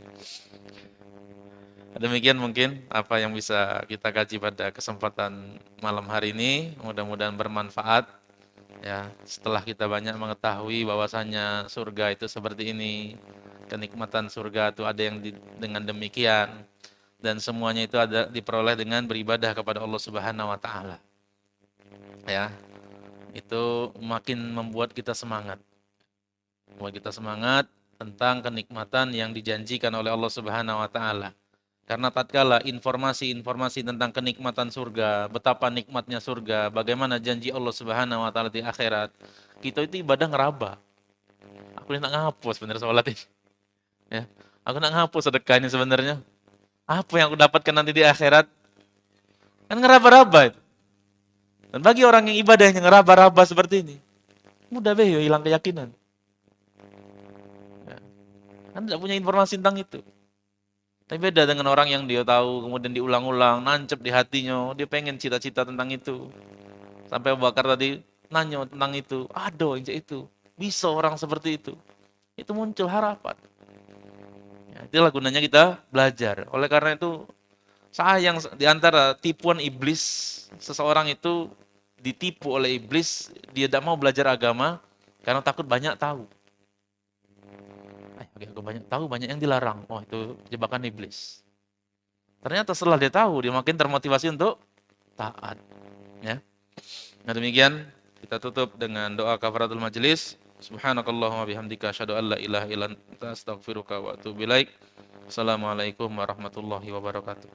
Demikian mungkin apa yang bisa kita kaji pada kesempatan malam hari ini. Mudah-mudahan bermanfaat. Ya, setelah kita banyak mengetahui bahwasannya surga itu seperti ini, kenikmatan surga itu ada yang dengan demikian, dan semuanya itu ada diperoleh dengan beribadah kepada Allah Subhanahu wa taala. Ya. Itu makin membuat kita semangat. Membuat kita semangat tentang kenikmatan yang dijanjikan oleh Allah Subhanahu wa taala. Karena tatkala informasi-informasi tentang kenikmatan surga, betapa nikmatnya surga, bagaimana janji Allah Subhanahu wa taala di akhirat, kita itu ibadah ngeraba. Aku nak ngapus sebenarnya sholat ini. Ya. Aku nak ngapus sedekah ini sebenarnya. Apa yang aku dapatkan nanti di akhirat? Kan ngeraba-raba itu. Dan bagi orang yang ibadahnya ngeraba-raba seperti ini, mudah deh hilang keyakinan. Ya. Kan tidak punya informasi tentang itu. Tapi beda dengan orang yang dia tahu, kemudian diulang-ulang, nancep di hatinya, dia pengen cita-cita tentang itu. Sampai Abu Bakar tadi nanya tentang itu, aduh itu, bisa orang seperti itu. Itu muncul harapan. Ya, itulah gunanya kita belajar. Oleh karena itu, sayang di antara tipuan iblis, seseorang itu ditipu oleh iblis, dia tidak mau belajar agama, karena takut banyak tahu. Oke, aku banyak tahu banyak yang dilarang. Oh, itu jebakan iblis. Ternyata setelah dia tahu, dia makin termotivasi untuk taat. Ya. Nah demikian, kita tutup dengan doa kafaratul majelis. Subhanakallahumma bihamdika asyhadu an la ilaha illa anta astaghfiruka wa atubu ilaik. Assalamualaikum warahmatullahi wabarakatuh.